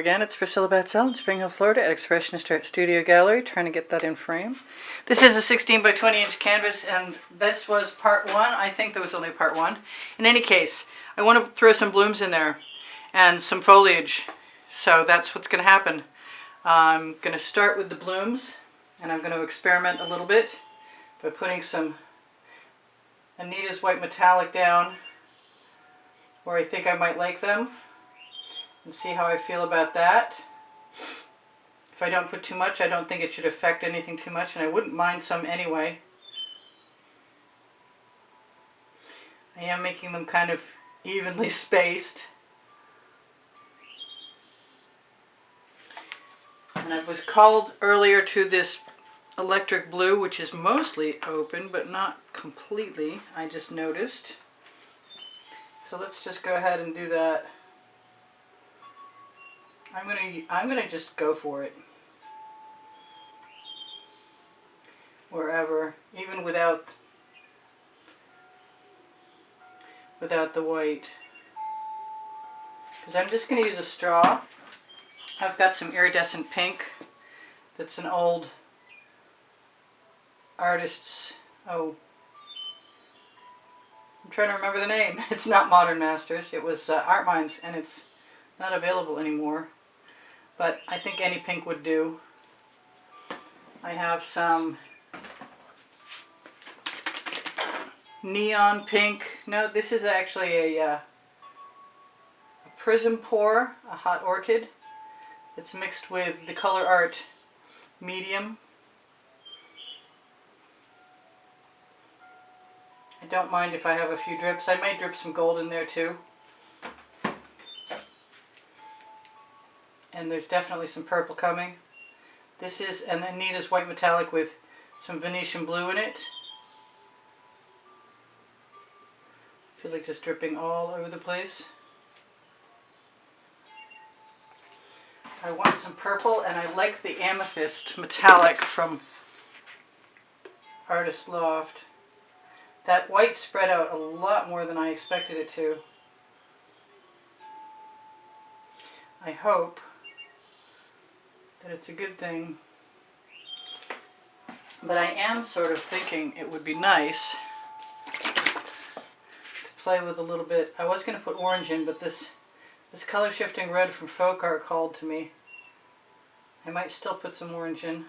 again, it's Priscilla Batzell in Spring Hill, Florida at Expressionist Art Studio Gallery, trying to get that in frame. This is a 16 by 20 inch canvas, and this was part one. I think there was only part one. In any case, I want to throw some blooms in there and some foliage, so that's what's going to happen. I'm going to start with the blooms, and I'm going to experiment a little bit by putting some Anita's white metallic down where I think I might like them, and see how I feel about that. If I don't put too much, I don't think it should affect anything too much, and I wouldn't mind some anyway. I am making them kind of evenly spaced. And I was called earlier to this electric blue, which is mostly open, but not completely, I just noticed. So let's just go ahead and do that. I'm gonna just go for it. Wherever, even without the white. Because I'm just gonna use a straw. I've got some iridescent pink that's an old artist's, I'm trying to remember the name. It's not Modern Masters, it was Art Minds, and it's not available anymore. But I think any pink would do. I have some neon pink. No, this is actually a prism pour, a hot orchid. It's mixed with the Color Art medium. I don't mind if I have a few drips. I might drip some gold in there too. And there's definitely some purple coming. This is an Anita's white metallic with some Venetian blue in it. I feel like just dripping all over the place. I want some purple, and I like the amethyst metallic from Artist Loft. That white spread out a lot more than I expected it to. I hope that it's a good thing. But I am sort of thinking it would be nice to play with a little bit. I was going to put orange in, but this color shifting red from Folk Art called to me. I might still put some orange in.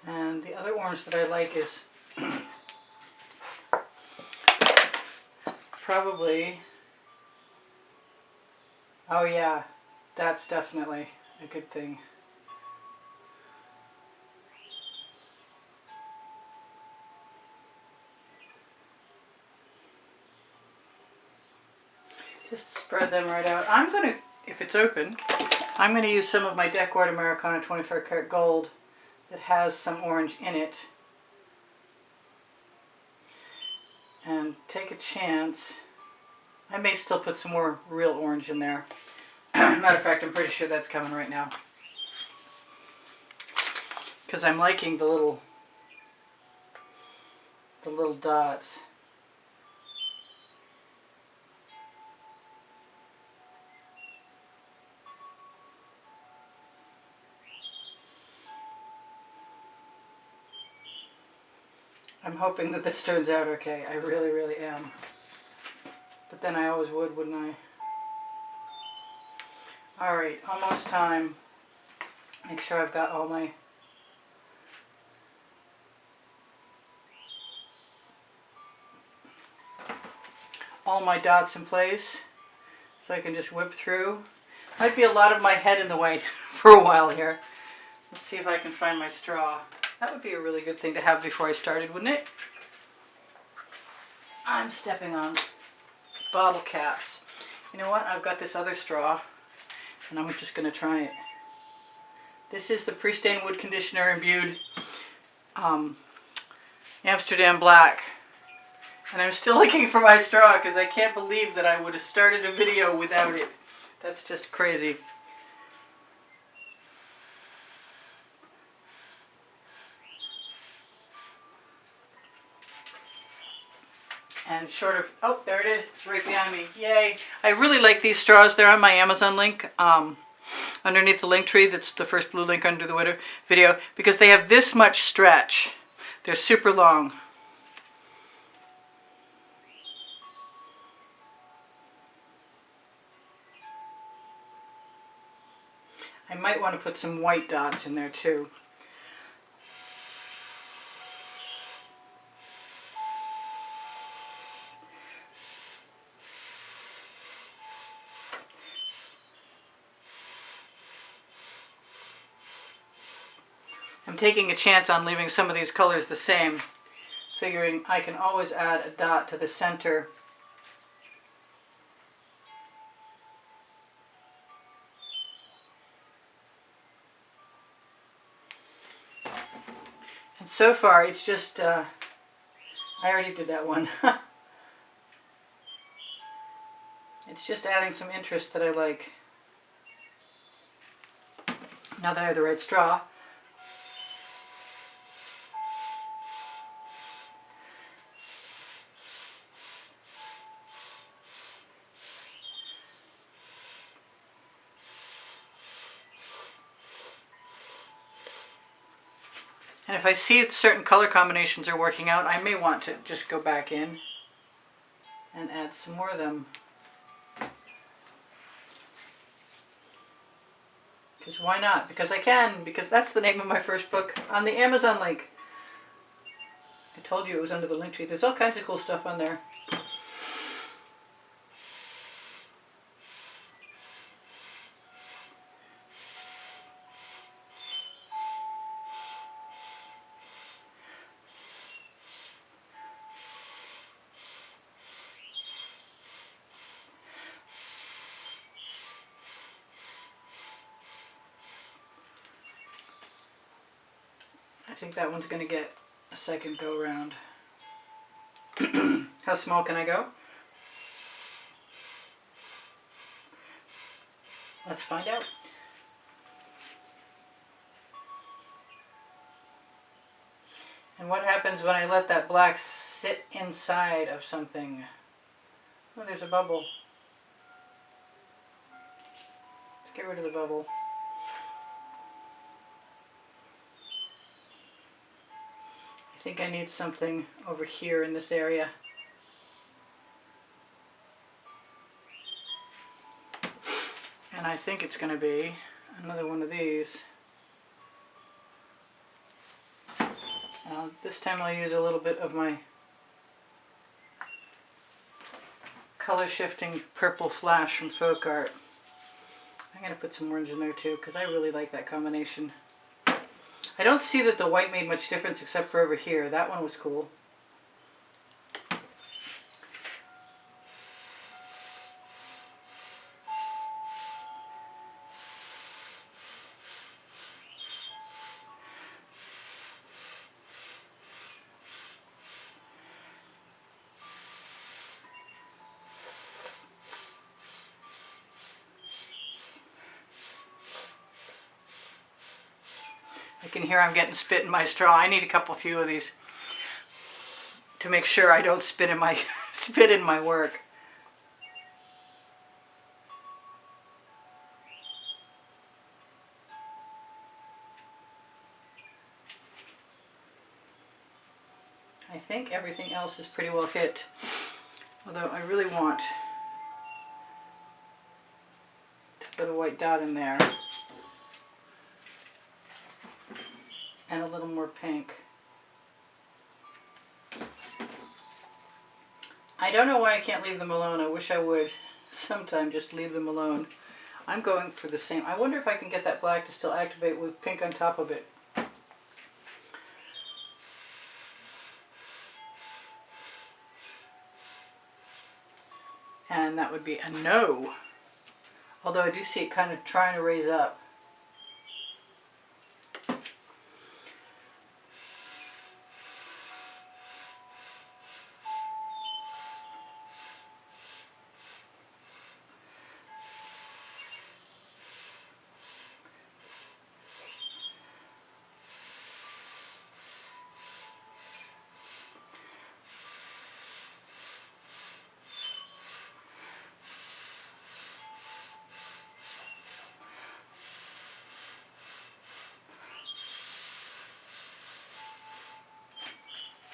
And the other orange that I like is probably, oh yeah, that's definitely a good thing. Just spread them right out. I'm going to, if it's open, I'm going to use some of my Decor Americana 24 karat gold that has some orange in it. And take a chance. I may still put some more real orange in there. Matter of fact, I'm pretty sure that's coming right now. Because I'm liking the little dots. I'm hoping that this turns out okay. I really, really am. But then I always would, wouldn't I? Alright, almost time. Make sure I've got all my dots in place, so I can just whip through. Might be a lot of my head in the way for a while here. Let's see if I can find my straw. That would be a really good thing to have before I started, wouldn't it? I'm stepping on bottle caps. You know what? I've got this other straw, and I'm just going to try it. This is the Pre-Stained Wood Conditioner Imbued Amsterdam Black. And I'm still looking for my straw because I can't believe that I would have started a video without it. That's just crazy. And short of, oh, there it is. It's right behind me. Yay. I really like these straws. They're on my Amazon link. Underneath the link tree, that's the first blue link under the video, because they have this much stretch. They're super long. I might want to put some white dots in there too. I'm taking a chance on leaving some of these colors the same, figuring I can always add a dot to the center. And so far it's just, I already did that one. It's just adding some interest that I like. Now that I have the right straw. And if I see certain color combinations are working out, I may want to just go back in and add some more of them. Because why not? Because I can, because that's the name of my first book on the Amazon link. I told you it was under the link tree. There's all kinds of cool stuff on there. I think that one's going to get a second go around. How small can I go? Let's find out. And what happens when I let that black sit inside of something? Oh, there's a bubble. Let's get rid of the bubble. I think I need something over here in this area. And I think it's going to be another one of these. This time I'll use a little bit of my color shifting purple flash from Folk Art. I'm going to put some orange in there too because I really like that combination. I don't see that the white made much difference except for over here. That one was cool. I can hear I'm getting spit in my straw. I need a few of these to make sure I don't spit in my work. I think everything else is pretty well hit, although I really want to put a white dot in there. And a little more pink. I don't know why I can't leave them alone. I wish I would sometime just leave them alone. I'm going for the same. I wonder if I can get that black to still activate with pink on top of it. And that would be a no. Although I do see it kind of trying to raise up.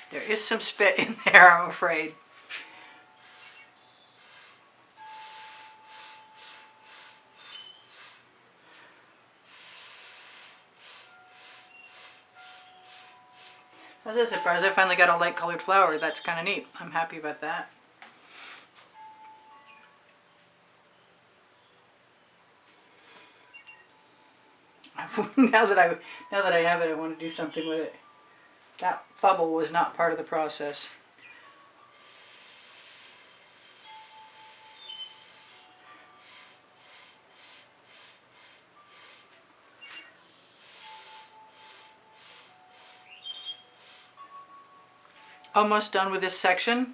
There is some spit in there, I'm afraid. I was surprised I finally got a light colored flower. That's kind of neat. I'm happy about that. now that I have it, I want to do something with it. That bubble was not part of the process. Almost done with this section.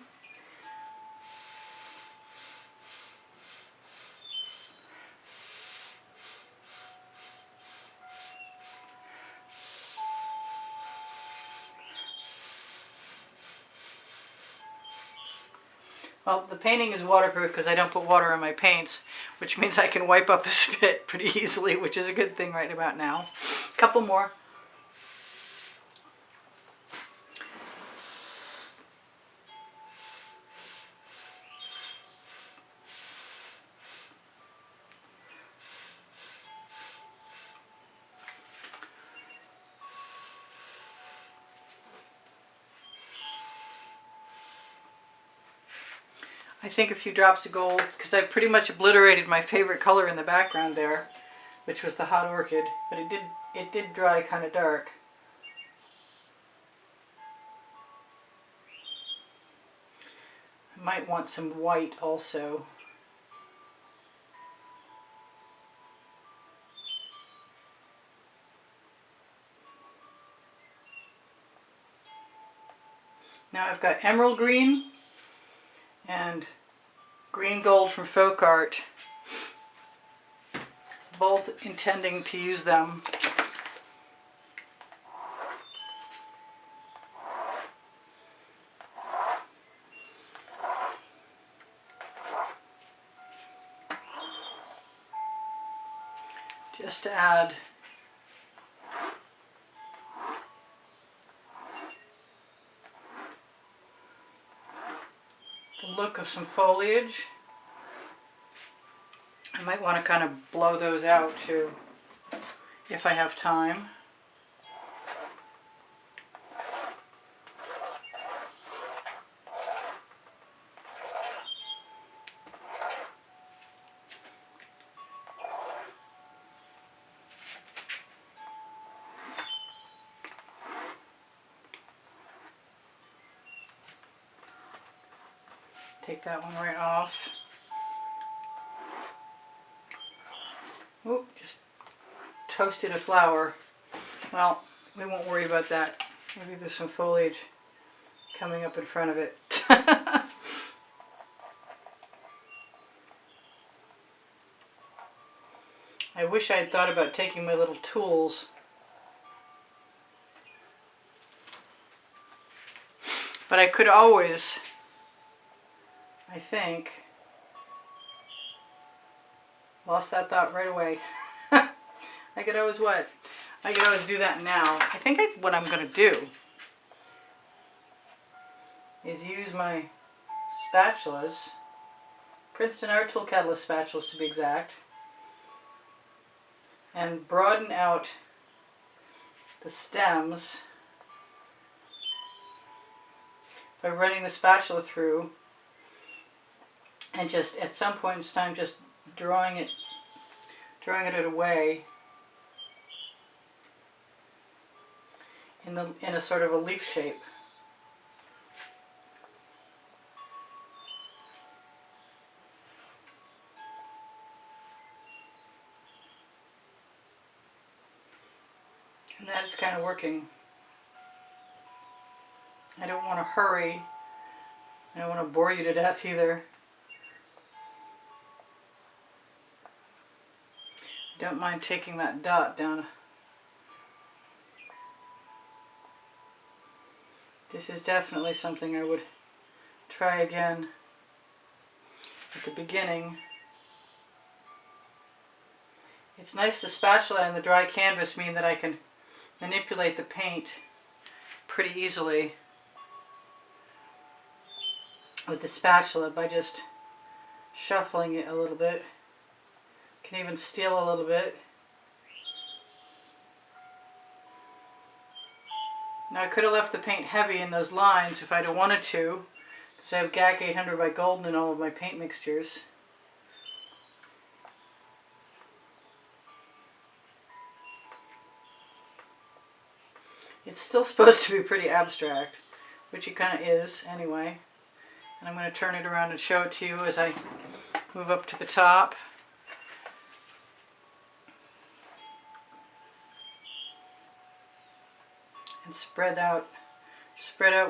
Well, the painting is waterproof because I don't put water on my paints, which means I can wipe up the spit pretty easily, which is a good thing right about now. A couple more. I think a few drops of gold, because I pretty much obliterated my favorite color in the background there, which was the hot orchid, but it did dry kind of dark. I might want some white also. Now I've got emerald green and green gold from Folk Art, both intending to use them. Just to add the look of some foliage. I might want to kind of blow those out too, if I have time. Take that one right off. Oop, just toasted a flower. Well, we won't worry about that. Maybe there's some foliage coming up in front of it. I wish I had thought about taking my little tools. But I could always, I think, lost that thought right away. I could always what? I could always do that now. I think what I'm going to do is use my spatulas, Princeton Art Tool Catalyst spatulas to be exact, and broaden out the stems by running the spatula through and just at some point in time just drawing it away in a sort of a leaf shape. And that is kind of working. I don't want to hurry. I don't want to bore you to death either. Don't mind taking that dot down. This is definitely something I would try again at the beginning. It's nice the spatula and the dry canvas mean that I can manipulate the paint pretty easily. with the spatula by just shuffling it a little bit. Can even steal a little bit. Now I could have left the paint heavy in those lines if I'd have wanted to, because I have GAC 800 by Golden in all of my paint mixtures. It's still supposed to be pretty abstract, which it kind of is anyway. And I'm going to turn it around and show it to you as I move up to the top. And spread out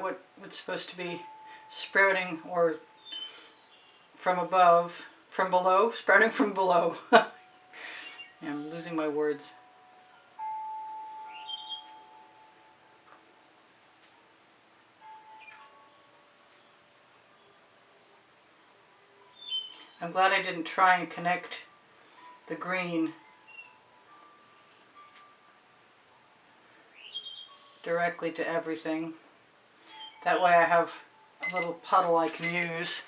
what's supposed to be sprouting, or from above, from below, sprouting from below. Yeah, I'm losing my words. I'm glad I didn't try and connect the green directly to everything. That way I have a little puddle I can use.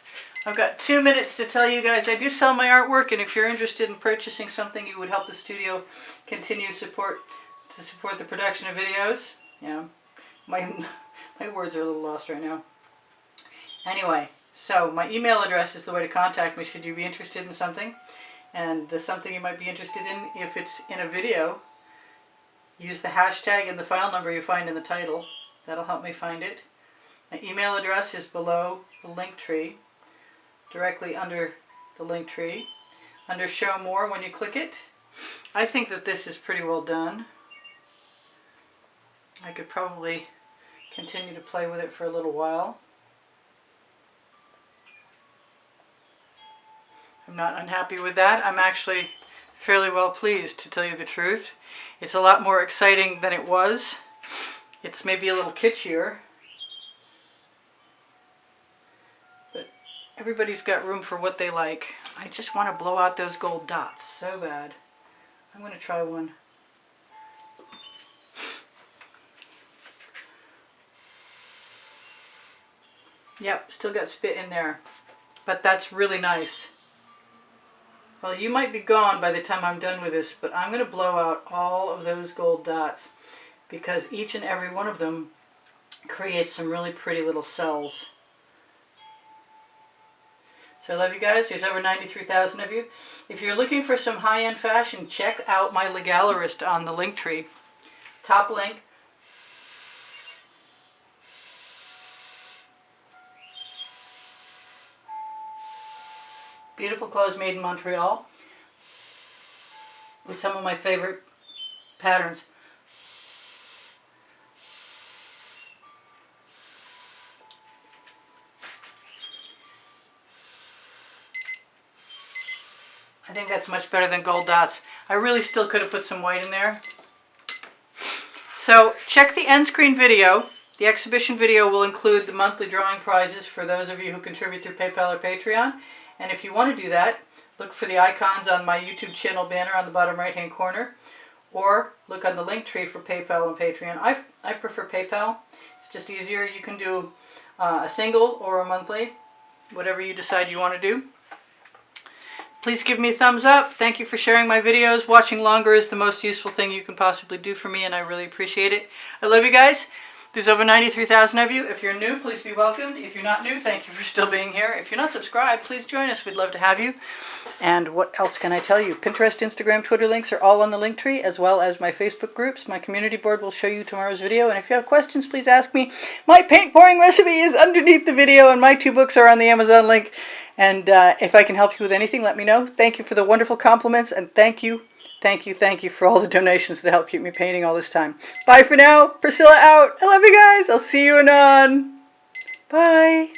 I've got 2 minutes to tell you guys I do sell my artwork, and if you're interested in purchasing something you would help the studio continue to support the production of videos. Yeah, my words are a little lost right now. Anyway, so my email address is the way to contact me should you be interested in something. And the something you might be interested in, if it's in a video, use the hashtag and the file number you find in the title. That'll help me find it. My email address is below the link tree, directly under the link tree. Under Show More when you click it. I think that this is pretty well done. I could probably continue to play with it for a little while. I'm not unhappy with that. I'm actually fairly well pleased, to tell you the truth. It's a lot more exciting than it was. It's maybe a little kitschier. But everybody's got room for what they like. I just want to blow out those gold dots so bad. I'm going to try one. Yep, still got spit in there. But that's really nice. Well, you might be gone by the time I'm done with this, but I'm going to blow out all of those gold dots because each and every one of them creates some really pretty little cells. So I love you guys. There's over 93,000 of you. If you're looking for some high-end fashion, check out my Legallerist on the link tree. Top link. Beautiful clothes made in Montreal with some of my favorite patterns. I think that's much better than gold dots. I really still could have put some white in there. So check the end screen video. The exhibition video will include the monthly drawing prizes for those of you who contribute through PayPal or Patreon. And if you want to do that, look for the icons on my YouTube channel banner on the bottom right hand corner, or look on the link tree for PayPal and Patreon. I prefer PayPal. It's just easier. You can do a single or a monthly, whatever you decide you want to do. Please give me a thumbs up. Thank you for sharing my videos. Watching longer is the most useful thing you can possibly do for me, and I really appreciate it. I love you guys. There's over 93,000 of you. If you're new, please be welcomed. If you're not new, thank you for still being here. If you're not subscribed, please join us. We'd love to have you. And what else can I tell you? Pinterest, Instagram, Twitter links are all on the link tree, as well as my Facebook groups. My community board will show you tomorrow's video. And if you have questions, please ask me. My paint pouring recipe is underneath the video, and my 2 books are on the Amazon link. And if I can help you with anything, let me know. Thank you for the wonderful compliments, and thank you for all the donations that help keep me painting all this time. Bye for now. Priscilla out. I love you guys. I'll see you anon. Bye.